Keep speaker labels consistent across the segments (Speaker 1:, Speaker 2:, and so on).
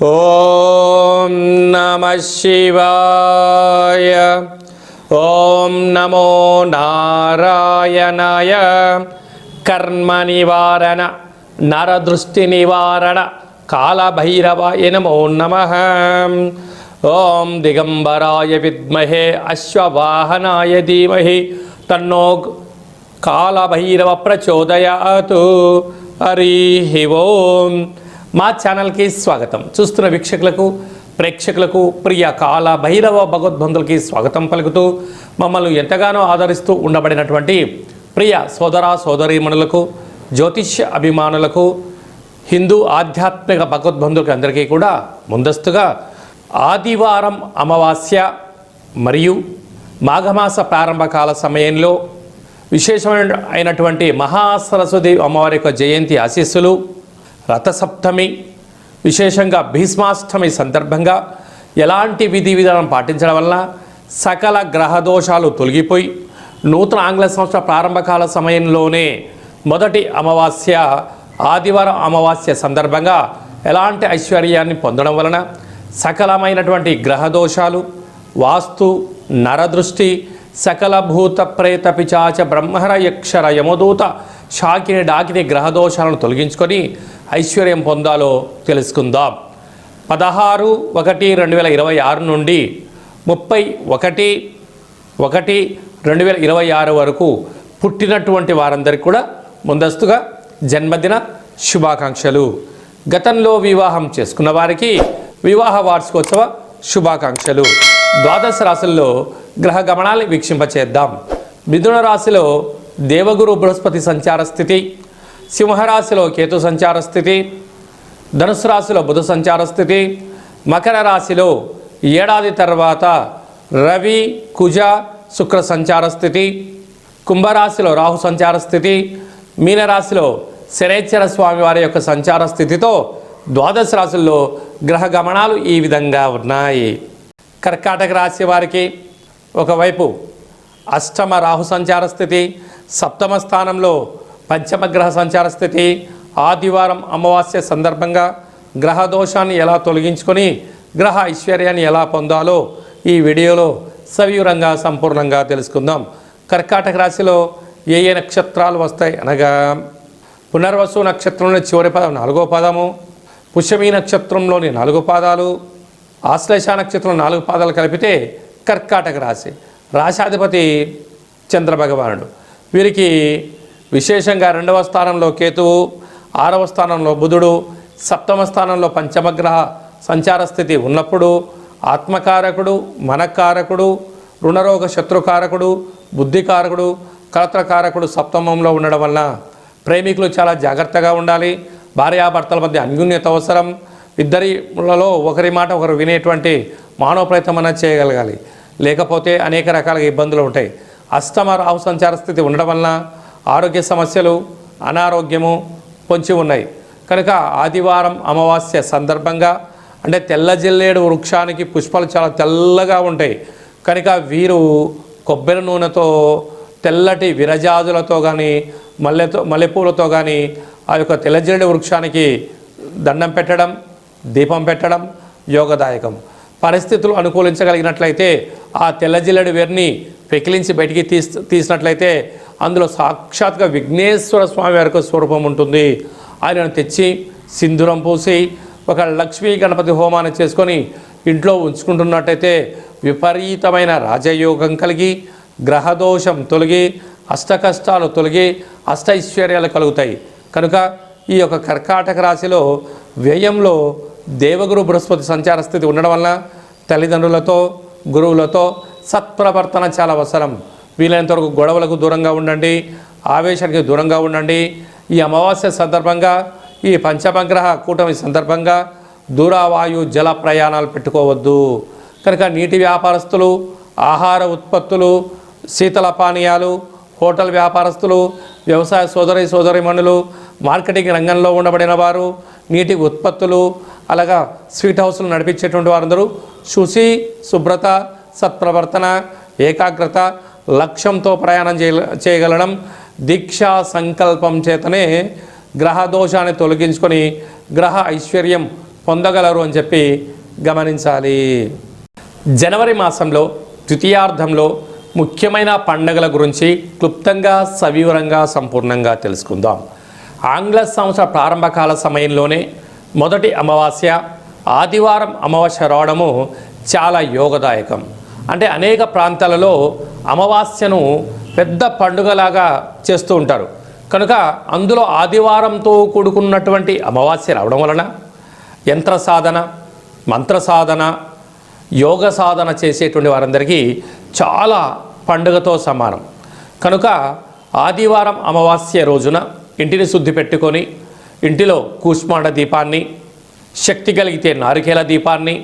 Speaker 1: ఓం నమః శివాయ. ఓం నమో నారాయణాయ. కర్మ నివారణ నరదృష్టి నివారణ కాళభైరవాయ నమో నమః. ఓం దిగంబరాయ విద్మహే అశ్వవాహనాయ ధీమహి తన్నో కాళభైరవ ప్రచోదయాతు. హరి ఓం. మా ఛానల్కి స్వాగతం. చూస్తున్న వీక్షకులకు ప్రేక్షకులకు ప్రియ కాళభైరవ భగవద్బంధులకి స్వాగతం పలుకుతూ మమ్మల్ని ఎంతగానో ఆదరిస్తూ ఉండబడినటువంటి ప్రియ సోదర సోదరీమణులకు, జ్యోతిష్య అభిమానులకు, హిందూ ఆధ్యాత్మిక భగవద్బంధులకి అందరికీ కూడా ముందస్తుగా ఆదివారం అమావాస్య మరియు మాఘమాస ప్రారంభకాల సమయంలో విశేషమైనటువంటి మహాసరస్వతి అమ్మవారి యొక్క జయంతి ఆశీస్సులు, రథసప్తమి, విశేషంగా భీష్మాష్టమి సందర్భంగా ఎలాంటి విధి విధానం పాటించడం వల్ల సకల గ్రహదోషాలు తొలగిపోయి నూతన ఆంగ్ల సంవత్సర ప్రారంభకాల సమయంలోనే మొదటి అమావాస్య ఆదివారం అమావాస్య సందర్భంగా ఎలాంటి ఐశ్వర్యాన్ని పొందడం వలన సకలమైనటువంటి గ్రహదోషాలు, వాస్తు, నరదృష్టి, సకల భూత ప్రేత పిచాచ బ్రహ్మర యక్షర యమదూత శాకిని డాకిని గ్రహదోషాలను తొలగించుకొని ఐశ్వర్యం పొందాలో తెలుసుకుందాం. 16/1/2026 నుండి 31/1/2026 వరకు పుట్టినటువంటి వారందరికీ కూడా ముందస్తుగా జన్మదిన శుభాకాంక్షలు. గతంలో వివాహం చేసుకున్న వారికి వివాహ వార్షికోత్సవ శుభాకాంక్షలు. ద్వాదశ రాశుల్లో గ్రహ గమనాన్ని వీక్షింపచేద్దాం. మిథున రాశిలో దేవగురు బృహస్పతి సంచార స్థితి, సింహరాశిలో కేతు సంచార స్థితి, ధనుసు రాశిలో బుధ సంచార స్థితి, మకర రాశిలో ఏడాది తర్వాత రవి కుజ శుక్ర సంచార స్థితి, కుంభరాశిలో రాహు సంచార స్థితి, మీనరాశిలో శనైశ్చర స్వామి వారి యొక్క సంచార స్థితితో ద్వాదశ రాశుల్లో గ్రహ గమనాలు ఈ విధంగా ఉన్నాయి. కర్కాటక రాశి వారికి ఒకవైపు అష్టమ రాహు సంచార స్థితి, సప్తమ స్థానంలో పంచమ గ్రహ సంచార స్థితి. ఆదివారం అమావాస్య సందర్భంగా గ్రహ దోషాన్ని ఎలా తొలగించుకొని గ్రహ ఐశ్వర్యాన్ని ఎలా పొందాలో ఈ వీడియోలో సవివరంగా సంపూర్ణంగా తెలుసుకుందాం. కర్కాటక రాశిలో ఏ ఏ నక్షత్రాలు వస్తాయి అనగా పునర్వసు నక్షత్రంలోని చివరి పదం 4వ పదము, పుష్యమీ నక్షత్రంలోని 4 పాదాలు, ఆశ్లేష నక్షత్రం 4 పాదాలు కలిపితే కర్కాటక రాశి. రాశాధిపతి చంద్రభగవానుడు. వీరికి విశేషంగా 2వ స్థానంలో కేతువు, 6వ స్థానంలో బుధుడు, సప్తమ స్థానంలో పంచమగ్రహ సంచార స్థితి ఉన్నప్పుడు ఆత్మకారకుడు, మనకారకుడు, రుణరోగ శత్రుకారకుడు, బుద్ధికారకుడు, కలత్రకారకుడు సప్తమంలో ఉండడం వలన ప్రేమికులు చాలా జాగ్రత్తగా ఉండాలి. భార్యాభర్తల మధ్య అన్యోన్యత అవసరం. ఇద్దరిలో ఒకరి మాట ఒకరు వినేటువంటి మానవ ప్రయత్నం అన్నది చేయగలగాలి. లేకపోతే అనేక రకాల ఇబ్బందులు ఉంటాయి. అష్టమ రాహు సంచార స్థితి ఉండడం వలన ఆరోగ్య సమస్యలు, అనారోగ్యము పొంచి ఉన్నాయి. కనుక ఆదివారం అమావాస్య సందర్భంగా అంటే తెల్ల జిల్లేడు వృక్షానికి పుష్పాలు చాలా తెల్లగా ఉంటాయి. కనుక వీరు కొబ్బరి నూనెతో, తెల్లటి విరజాజులతో కానీ మల్లెపూలతో కానీ ఆ యొక్క తెల్ల జిల్లేడు వృక్షానికి దండం పెట్టడం, దీపం పెట్టడం యోగదాయకం. పరిస్థితులు అనుకూలించగలిగినట్లయితే ఆ తెల్ల జిల్లేడు వేరుని పెకిలించి బయటికి తీసినట్లయితే అందులో సాక్షాత్గా విఘ్నేశ్వర స్వామి వారికి స్వరూపం ఉంటుంది. ఆయనను తెచ్చి సింధూరం పూసి ఒక లక్ష్మీ గణపతి హోమాన్ని చేసుకొని ఇంట్లో ఉంచుకుంటున్నట్టయితే విపరీతమైన రాజయోగం కలిగి గ్రహదోషం తొలగి అష్టకష్టాలు తొలగి అష్టైశ్వర్యాలు కలుగుతాయి. కనుక ఈ యొక్క కర్కాటక రాశిలో వ్యయంలో దేవగురు బృహస్పతి సంచార స్థితి ఉండడం వలన తల్లిదండ్రులతో, గురువులతో సత్ప్రవర్తన చాలా అవసరం. వీలైనంతవరకు గొడవలకు దూరంగా ఉండండి, ఆవేశానికి దూరంగా ఉండండి. ఈ అమావాస్య సందర్భంగా, ఈ పంచమగ్రహ కూటమి సందర్భంగా దూరవాయు జల ప్రయాణాలు పెట్టుకోవద్దు. కనుక నీటి వ్యాపారస్తులు, ఆహార ఉత్పత్తులు, శీతల పానీయాలు, హోటల్ వ్యాపారస్తులు, వ్యవసాయ సోదరీమణులు, మార్కెటింగ్ రంగంలో ఉండబడిన వారు, నీటి ఉత్పత్తులు, అలాగా స్వీట్ హౌస్లు నడిపించేటువంటి వారందరూ శుచి, శుభ్రత, సత్ప్రవర్తన, ఏకాగ్రత, లక్ష్యంతో ప్రయాణం చేయగలడం, దీక్షా సంకల్పం చేతనే గ్రహ దోషాన్ని తొలగించుకొని గ్రహ ఐశ్వర్యం పొందగలరు అని చెప్పి గమనించాలి. జనవరి మాసంలో ద్వితీయార్థంలో ముఖ్యమైన పండుగల గురించి క్లుప్తంగా సవివరంగా సంపూర్ణంగా తెలుసుకుందాం. ఆంగ్ల సంవత్సర ప్రారంభకాల సమయంలోనే మొదటి అమావాస్య ఆదివారం అమావాస్య రావడము చాలా యోగదాయకం. అంటే అనేక ప్రాంతాలలో అమావాస్యను పెద్ద పండుగలాగా చేస్తూ ఉంటారు. కనుక అందులో ఆదివారంతో కూడుకున్నటువంటి అమావాస్య రావడం వలన యంత్ర సాధన, మంత్ర సాధన, యోగ సాధన చేసేటువంటి వారందరికీ చాలా పండుగతో సమానం. కనుక ఆదివారం అమావాస్య రోజున ఇంటిని శుద్ధి పెట్టుకొని ఇంటిలో కూష్మాండ దీపాన్ని, శక్తి కలిగితే నారికేల దీపాన్ని,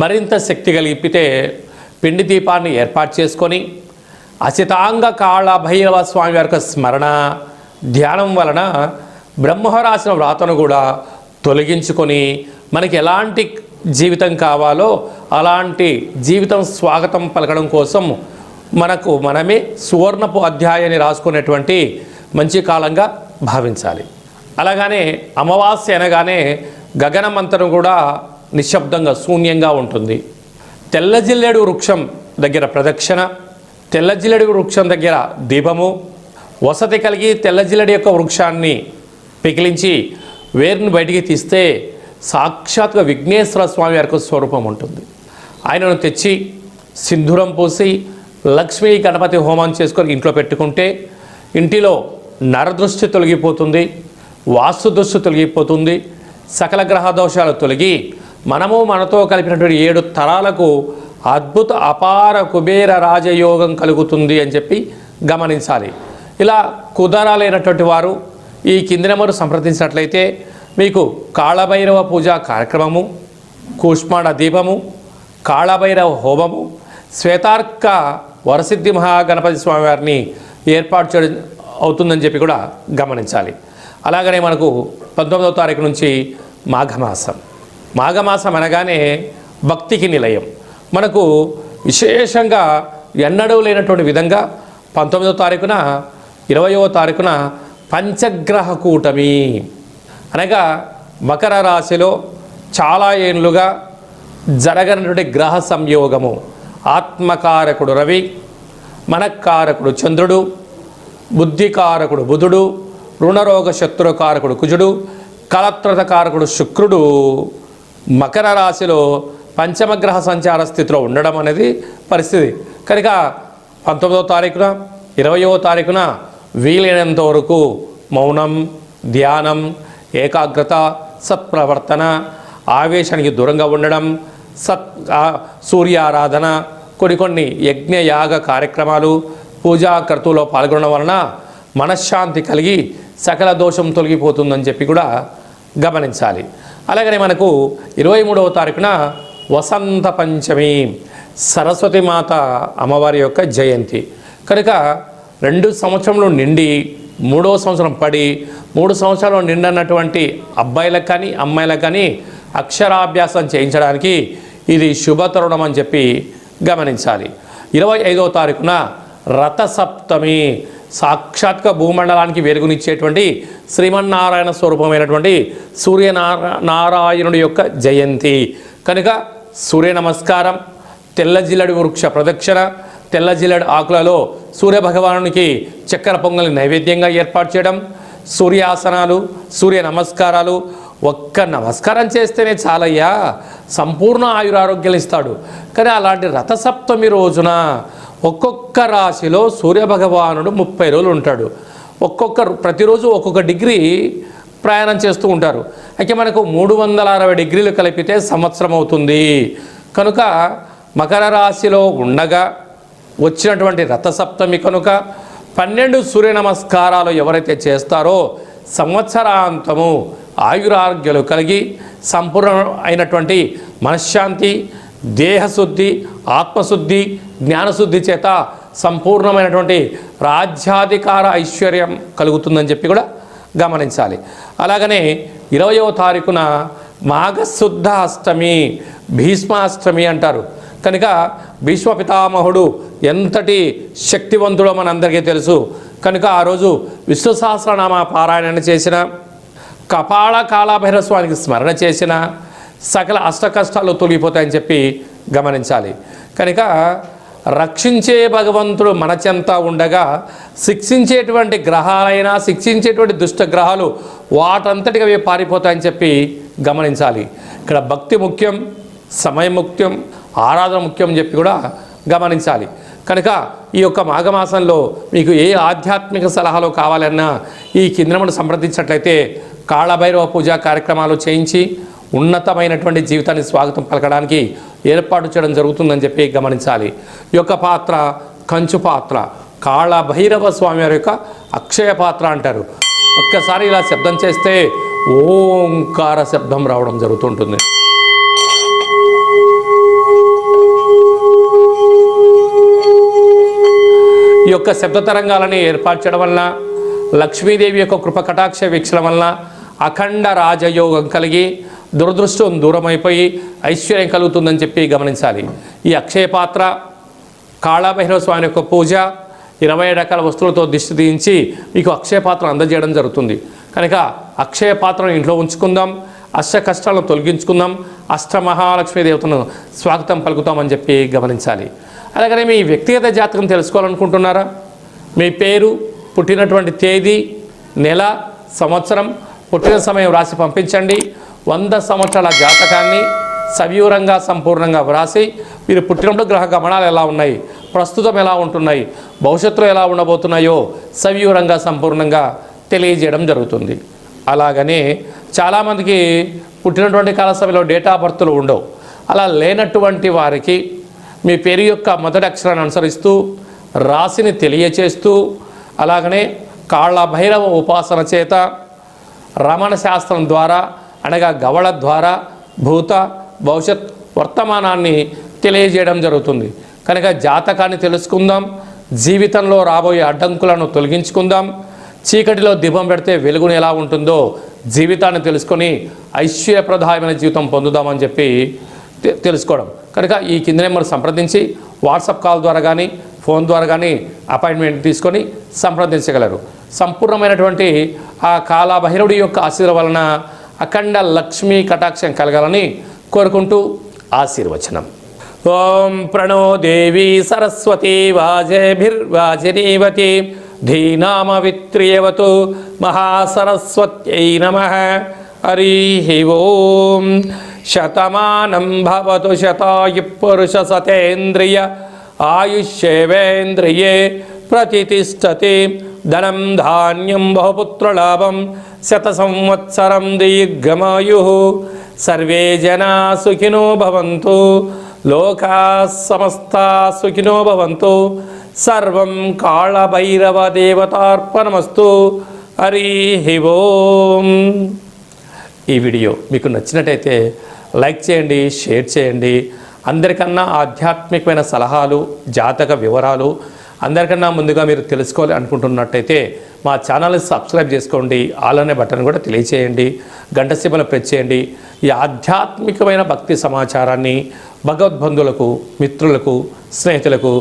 Speaker 1: మరింత శక్తి కలిగితే పిండి దీపాన్ని ఏర్పాటు చేసుకొని అసితాంగ కాళ భైరవ స్వామి వారి స్మరణ ధ్యానం వలన బ్రహ్మ రాసిన వ్రాతను కూడా తొలగించుకొని మనకి ఎలాంటి జీవితం కావాలో అలాంటి జీవితం స్వాగతం పలకడం కోసం మనకు మనమే సువర్ణపు అధ్యాయాన్ని రాసుకునేటువంటి మంచి కాలంగా భావించాలి. అలాగనే అమావాస్య అనగానే గగనమంతరం కూడా నిశ్శబ్దంగా శూన్యంగా ఉంటుంది. తెల్లజిల్లేడు వృక్షం దగ్గర ప్రదక్షిణ, తెల్లజిల్లేడు వృక్షం దగ్గర దీపము, వసతి కలిగి తెల్లజిల్లేడు యొక్క వృక్షాన్ని పికిలించి వేరుని బయటికి తీస్తే సాక్షాత్గా విఘ్నేశ్వర స్వామి వారి స్వరూపం ఉంటుంది. ఆయనను తెచ్చి సింధూరం పూసి లక్ష్మీ గణపతి హోమం చేసుకొని ఇంట్లో పెట్టుకుంటే ఇంటిలో నరదృష్టి తొలగిపోతుంది, వాస్తు దృష్టి తొలగిపోతుంది, సకల గ్రహ దోషాలు తొలగి మనము మనతో కలిపినటువంటి 7 తరాలకు అద్భుత అపార కుబేర రాజయోగం కలుగుతుంది అని చెప్పి గమనించాలి. ఇలా కుదరాలైనటువంటి వారు ఈ కింది నెంబరు సంప్రదించినట్లయితే మీకు కాళభైరవ పూజా కార్యక్రమము, కూష్మాండ దీపము, కాళభైరవ హోమము, శ్వేతార్క వరసిద్ధి మహాగణపతి స్వామి వారిని ఏర్పాటు చేయడం అవుతుందని చెప్పి కూడా గమనించాలి. అలాగనే మనకు 19వ తారీఖు నుంచి మాఘమాసం. మాఘమాసం అనగానే భక్తికి నిలయం. మనకు విశేషంగా ఎన్నడూ లేనటువంటి విధంగా 19వ తారీఖున 20వ తారీఖున పంచగ్రహ కూటమి అనగా మకర రాశిలో చాలా ఏళ్ళుగా జరగనటువంటి గ్రహ సంయోగము. ఆత్మకారకుడు రవి, మనకారకుడు చంద్రుడు, బుద్ధికారకుడు బుధుడు, రుణరోగ శత్రుకారకుడు కుజుడు, కలత్రతకారకుడు శుక్రుడు మకర రాశిలో పంచమగ్రహ సంచార స్థితిలో ఉండడం అనేది పరిస్థితి. కనుక 19వ తారీఖున 20వ తారీఖున వీలైనంత వరకు మౌనం, ధ్యానం, ఏకాగ్రత, సత్ప్రవర్తన, ఆవేశానికి దూరంగా ఉండడం, సూర్యారాధన, కొన్ని యజ్ఞయాగ కార్యక్రమాలు, పూజా క్రతువులో పాల్గొనడం వలన మనశ్శాంతి కలిగి సకల దోషం తొలగిపోతుందని చెప్పి కూడా గమనించాలి. అలాగనే మనకు 23వ తారీఖున వసంత పంచమి, సరస్వతి మాత అమ్మవారి యొక్క జయంతి. కనుక 2 సంవత్సరంలో నిండి 3వ సంవత్సరం పడి 3 సంవత్సరాలు నిండన్నటువంటి అబ్బాయిలకు కానీ అమ్మాయిలకు కానీ అక్షరాభ్యాసం చేయించడానికి ఇది శుభతరుణం అని చెప్పి గమనించాలి. 25వ తారీఖున రథసప్తమి, సాక్షాత్గా భూమండలానికి వెలుగునిచ్చేటువంటి శ్రీమన్నారాయణ స్వరూపమైనటువంటి సూర్యనారాయణుడి యొక్క జయంతి. కనుక సూర్య నమస్కారం, తెల్ల జిల్లడి వృక్ష ప్రదక్షిణ, తెల్ల జిల్లడి ఆకులలో సూర్యభగవానునికి చక్కెర పొంగలి నైవేద్యంగా ఏర్పాటు చేయడం, సూర్యాసనాలు, సూర్య నమస్కారాలు. ఒక్క నమస్కారం చేస్తేనే చాలయ్యా, సంపూర్ణ ఆయురారోగ్యాలు ఇస్తాడు. కానీ అలాంటి రథసప్తమి రోజున ఒక్కొక్క రాశిలో సూర్యభగవానుడు 30 రోజులు ఉంటాడు. ప్రతిరోజు ఒక్కొక్క డిగ్రీ ప్రయాణం చేస్తూ ఉంటారు. అయితే మనకు 360 డిగ్రీలు కలిపితే సంవత్సరం అవుతుంది. కనుక మకర రాశిలో ఉండగా వచ్చినటువంటి రథసప్తమి కనుక 12 సూర్య నమస్కారాలు ఎవరైతే చేస్తారో సంవత్సరాంతము ఆయురారోగ్యాలు కలిగి సంపూర్ణ అయినటువంటి మనశ్శాంతి, దేహశుద్ధి, ఆత్మశుద్ధి, జ్ఞానశుద్ధి చేత సంపూర్ణమైనటువంటి రాజ్యాధికార ఐశ్వర్యం కలుగుతుందని చెప్పి కూడా గమనించాలి. అలాగనే 20వ తారీఖున మాఘశుద్ధ అష్టమి, భీష్మాష్టమి అంటారు. కనుక భీష్మ పితామహుడు ఎంతటి శక్తివంతుడో మనందరికీ తెలుసు. కనుక ఆ రోజు విష్ణు సహస్రనామ పారాయణ చేసిన, కపాల కాళభైరవ స్వామికి స్మరణ చేసిన, సకల అష్ట కష్టాలు తొలగిపోతాయని చెప్పి గమనించాలి. కనుక రక్షించే భగవంతుడు మన చెంత ఉండగా శిక్షించేటువంటి గ్రహాలైనా శిక్షించేటువంటి దుష్ట గ్రహాలు వాటంతటిగా అవి పారిపోతాయని చెప్పి గమనించాలి. ఇక్కడ భక్తి ముఖ్యం, సమయం ముఖ్యం, ఆరాధన ముఖ్యం అని చెప్పి కూడా గమనించాలి. కనుక ఈ యొక్క మాఘమాసంలో మీకు ఏ ఆధ్యాత్మిక సలహాలు కావాలన్నా ఈ కిందను సంప్రదించినట్లయితే కాళభైరవ పూజా కార్యక్రమాలు చేయించి ఉన్నతమైనటువంటి జీవితాన్ని స్వాగతం పలకడానికి ఏర్పాటు చేయడం జరుగుతుందని చెప్పి గమనించాలి. ఈ యొక్క పాత్ర కంచు పాత్ర, కాళభైరవ స్వామి వారి యొక్క అక్షయ పాత్ర అంటారు. ఒక్కసారి ఇలా శబ్దం చేస్తే ఓంకార శబ్దం రావడం జరుగుతుంటుంది. ఈ యొక్క శబ్ద తరంగాలని ఏర్పాటు చేయడం వలన లక్ష్మీదేవి యొక్క కృప కటాక్ష వీక్షణం వలన అఖండ రాజయోగం కలిగి దురదృష్టం దూరమైపోయి ఐశ్వర్యం కలుగుతుందని చెప్పి గమనించాలి. ఈ అక్షయ పాత్ర కాళభైరవ స్వామి యొక్క పూజ 20 రకాల వస్తువులతో దిష్టి తీయించి మీకు అక్షయ పాత్ర అందజేయడం జరుగుతుంది. కనుక అక్షయ పాత్రను ఇంట్లో ఉంచుకుందాం, అష్ట కష్టాలను తొలగించుకుందాం, అష్టమహాలక్ష్మీ దేవతను స్వాగతం పలుకుతామని చెప్పి గమనించాలి. అలాగనే మీ వ్యక్తిగత జాతకం తెలుసుకోవాలనుకుంటున్నారా? మీ పేరు, పుట్టినటువంటి తేదీ, నెల, సంవత్సరం, పుట్టిన సమయం రాసి పంపించండి. 100 సంవత్సరాల జాతకాన్ని సవివరంగా సంపూర్ణంగా వ్రాసి మీరు పుట్టినప్పుడు గ్రహ గమనాలు ఎలా ఉన్నాయి, ప్రస్తుతం ఎలా ఉంటున్నాయి, భవిష్యత్తులో ఎలా ఉండబోతున్నాయో సవివరంగా సంపూర్ణంగా తెలియజేయడం జరుగుతుంది. అలాగనే చాలామందికి పుట్టినటువంటి కాల సమయంలో డేట్ ఆఫ్ బర్త్లు ఉండవు. అలా లేనటువంటి వారికి మీ పేరు యొక్క మొదటి అక్షరాన్ని అనుసరిస్తూ రాశిని తెలియచేస్తూ అలాగనే కాళభైరవ ఉపాసన చేత రమణ శాస్త్రం ద్వారా అనగా గవళ ద్వారా భూత భవిష్యత్ వర్తమానాన్ని తెలియజేయడం జరుగుతుంది. కనుక జాతకాన్ని తెలుసుకుందాం, జీవితంలో రాబోయే అడ్డంకులను తొలగించుకుందాం. చీకటిలో దీపం పెడితే వెలుగును ఎలా ఉంటుందో జీవితాన్ని తెలుసుకొని ఐశ్వర్యప్రదాయమైన జీవితం పొందుదామని చెప్పి తెలుసుకోవడం. కనుక ఈ కింద నెంబర్ సంప్రదించి వాట్సాప్ కాల్ ద్వారా కానీ ఫోన్ ద్వారా కానీ అపాయింట్మెంట్ తీసుకొని సంప్రదించగలరు. సంపూర్ణమైనటువంటి ఆ కాళభైరవుడి యొక్క ఆశీర్వాదం వలన అఖండ లక్ష్మీ కటాక్షం కలగాలని కోరుకుంటూ ఆశీర్వచనం. ఓం ప్రణో దేవి సరస్వతి వాజేభిర్వాజినీవతి ధీనామవిత్రియవతు మహాసరస్వత్యై నమః. హరి ఓం. శతమానం భవతు శతాయు పురుష సతేంద్రియ ఆయుష్యేవేంద్రియే ప్రతిష్టతి. ధనం ధాన్యం బహుపుత్రలాభం శత సంవత్సరం దీర్ఘమాయు. సర్వే జనా సుఖినో భవంతు, లోకా సమస్తా సుఖినో భవంతు. సర్వం కాళభైరవ దేవతార్పణమస్తు. హరి ఓం. ఈ వీడియో మీకు నచ్చినట్టయితే లైక్ చేయండి, షేర్ చేయండి. అందరికన్నా ఆధ్యాత్మికమైన సలహాలు, జాతక వివరాలు అందరికన్నా ముందుగా మీరు తెలుసుకోవాలి అనుకుంటున్నట్టయితే మా ఛానల్ని సబ్స్క్రైబ్ చేసుకోండి. ఆల్ అనే బటన్ కూడా తెలియచేయండి, గంట సింబల్ ప్రెస్ చేయండి. ఈ ఆధ్యాత్మికమైన భక్తి సమాచారాన్ని భగవద్బంధువులకు, మిత్రులకు, స్నేహితులకు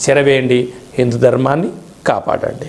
Speaker 1: చేరవేయండి. హిందూ ధర్మాన్ని కాపాడండి.